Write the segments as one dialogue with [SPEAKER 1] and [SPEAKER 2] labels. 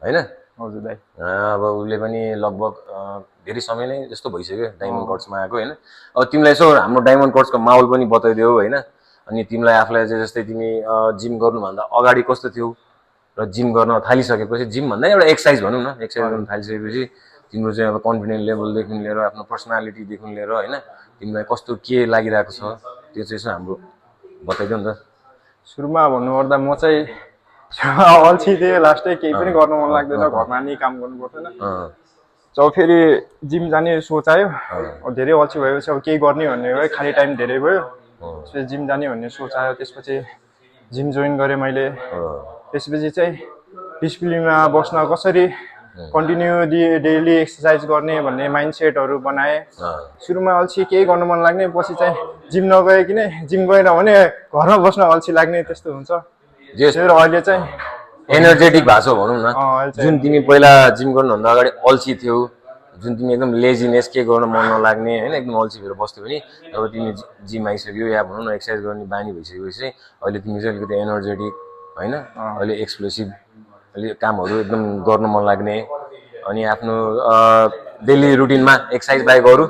[SPEAKER 1] हैन।
[SPEAKER 2] हजुर दाइ।
[SPEAKER 1] अब उसले पनि लगभग धेरै समय नै जस्तो भइसक्यो डायमन्ड कट्समा आएको हैन। अब तिमीलाई यसो हाम्रो डायमन्ड कट्सको माहौल पनि बताइदेऊ हैन। अनि तिमीलाई आफूलाई चाहिँ जस्तै तिमी जिम गर्नुभन्दा अगाडि कस्तो थियौ र जिम गर्न थालिसकेपछि जिम भन्दा एउटा एक्सर्साइज भनौँ न, एक्सर्साइज गर्न थालिसकेपछि तिम्रो चाहिँ अब कन्फिडेन्स लेभलदेखि लिएर आफ्नो पर्सनालिटीदेखि लिएर हैन तिमीलाई कस्तो के लागिरहेको छ त्यो चाहिँ यसो हाम्रो बताइदेऊ न त।
[SPEAKER 2] सुरुमा भन्नुपर्दा म चाहिँ अल्छी थिएँ, लास्टै केही पनि गर्न मन लाग्दैन, घरमा नि काम गर्नु पर्थेन। जब फेरि जिम जाने सोच आयो, धेरै अल्छी भएपछि अब केही गर्ने भन्ने भयो, खाली टाइम धेरै भयो, त्यसपछि जिम जाने भन्ने सोच आयो। त्यसपछि जिम जोइन गरेँ मैले। त्यसपछि चाहिँ डिसिप्लिनमा बस्न कसरी कन्टिन्यू डेली एक्सर्साइज गर्ने भन्ने माइन्डसेटहरू बनाएँ। सुरुमा अल्छी केही गर्नु मन लाग्ने, पछि चाहिँ जिम नगइकन जिम गएन भने घरमा बस्न अल्छी लाग्ने, त्यस्तो हुन्छ। अहिले चाहिँ
[SPEAKER 1] एनर्जेटिक भएको छौ भनौँ न। जुन तिमी पहिला जिम गर्नुभन्दा अगाडि अल्छी थियौ, जुन तिमी एकदम लेजिनेस के गर्न मन नलाग्ने हैन एकदम अल्छी भएर बस्थ्यौ भने अब तिमी जिम आइसक्यो या भनौँ न एक्सर्साइज गर्ने बानी भइसकेपछि अहिले तिमी चाहिँ अलिकति एनर्जेटिक हैन, अहिले एक्सप्लोसिभ, अहिले कामहरू एकदम गर्न मन लाग्ने। अनि आफ्नो डेली रुटिनमा एक्सर्साइज बाहेक अरू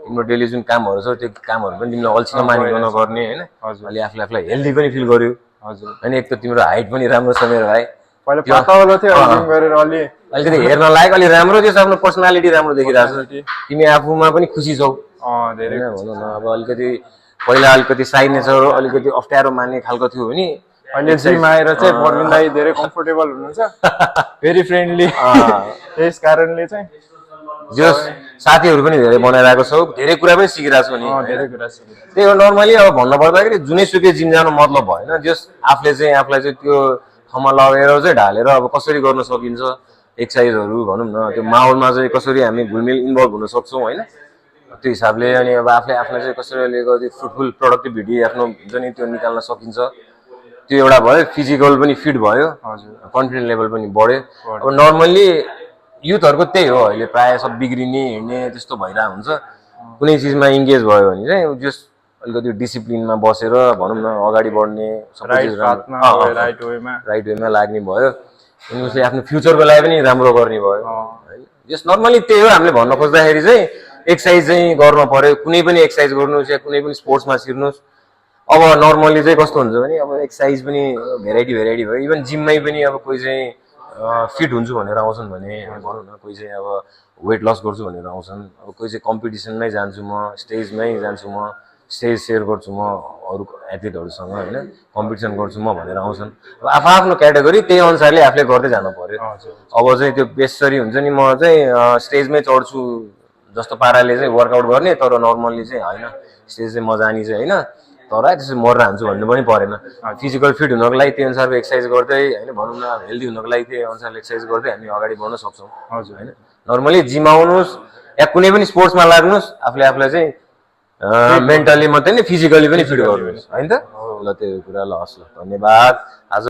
[SPEAKER 1] तिम्रो डेली जुन कामहरू छ त्यो कामहरू पनि तिमीलाई अल्छी नमानिकन गर्ने हैन। अहिले आफूलाई हेल्दी पनि फिल गर्यो। अनि एक त तिम्रो हाइट पनि राम्रो छ मेरो भाइ।
[SPEAKER 2] पहिला पातलो थियो, जिम गरेर
[SPEAKER 1] अलिकति हेर्न लायक अलि राम्रो थियो, आफ्नो पर्सनालिटी राम्रो देखिरहेको छ। तिमी आफूमा पनि खुसी छौ
[SPEAKER 2] धेरै
[SPEAKER 1] भनौँ न। अब अलिकति पहिला अलिकति साई नेचर अलिकति अप्ठ्यारो मान्ने खालको थियो भने
[SPEAKER 2] अहिले जिम आएर चाहिँ परविन दाइ धेरै कम्फोर्टेबल हुनुहुन्छ, भेरी फ्रेन्डली। त्यस कारणले चाहिँ
[SPEAKER 1] जस साथीहरू पनि धेरै बनाइरहेको छौ, धेरै कुरा पनि सिकिरहेको छौ नि।
[SPEAKER 2] धेरै कुरा सिकेँ।
[SPEAKER 1] त्यही हो नर्मली अब भन्न पर्दाखेरि जुनैसुकै जिम जानु मतलब भएन, जस आफूले चाहिँ आफूलाई चाहिँ त्यो ठाउँमा लगेर चाहिँ ढालेर अब कसरी गर्न सकिन्छ एक्सर्साइजहरू भनौँ न, त्यो माहौलमा चाहिँ कसरी हामी घुलमिल इन्भल्भ हुन सक्छौँ हैन त्यो हिसाबले। अनि अब आफूलाई चाहिँ कसरी अलिकति फ्रुटफुल प्रोडक्टिभिटी आफ्नो जुन त्यो निकाल्न सकिन्छ त्यो एउटा भयो। फिजिकल पनि फिट भयो, कन्फिडेन्स लेभल पनि बढ्यो। अब नर्मल्ली युथहरूको त्यही हो, अहिले प्रायः सब बिग्रिने हिँड्ने त्यस्तो भइरहेको हुन्छ। कुनै चिजमा इङ्गेज भयो भने चाहिँ जस अलिकति डिसिप्लिनमा बसेर भनौँ न अगाडि बढ्ने,
[SPEAKER 2] राइट
[SPEAKER 1] वेमा लाग्ने भयो। अनि उसले आफ्नो फ्युचरको लागि पनि राम्रो गर्ने भयो हैन। जस नर्मली त्यही हो, हामीले भन्न खोज्दाखेरि चाहिँ एक्सर्साइज चाहिँ गर्न पर्यो। कुनै पनि एक्सर्साइज गर्नुहोस् या कुनै पनि स्पोर्ट्समा छिर्नुहोस्। अब नर्मली चाहिँ कस्तो हुन्छ भने अब एक्सर्साइज पनि भेराइटी भयो। इभन जिममै पनि अब कोही चाहिँ फिट हुन्छु भनेर आउँछन् भने भनौँ न, कोही चाहिँ अब वेट लस गर्छु भनेर आउँछन्, अब कोही चाहिँ कम्पिटिसनमै जान्छु म, स्टेजमै जान्छु म, स्टेज सेयर गर्छु म अरू एथलिटहरूसँग हैन, कम्पिटिसन गर्छु म भनेर आउँछन्। अब आफ्नो क्याटेगोरी त्यही अनुसारले आफूले गर्दै जानु पर्यो। अब चाहिँ त्यो बेसरी हुन्छ नि, म चाहिँ स्टेजमै चढ्छु जस्तो पाराले चाहिँ वर्कआउट गर्ने, तर नर्मल्ली चाहिँ हैन, स्टेज चाहिँ म जानी चाहिँ हैन, तर त्यसरी मरेर हान्छु भन्नु पनि परेन। फिजिकल फिट हुनको लागि त्यो अनुसारको एक्सर्साइज गर्दै हैन भनौँ न, हेल्दी हुनको लागि त्यो अनुसारले एक्सर्साइज गर्दै हामी अगाडि बढ्न सक्छौँ हैन। नर्मली जिम आउनुहोस् या कुनै पनि स्पोर्ट्समा लाग्नुहोस्, आफूलाई चाहिँ मेन्टली मात्रै नि फिजिकली पनि फिट गर्नुहोस् हैन त। ल त्यो कुरा ल, हस् ल, धन्यवाद। आज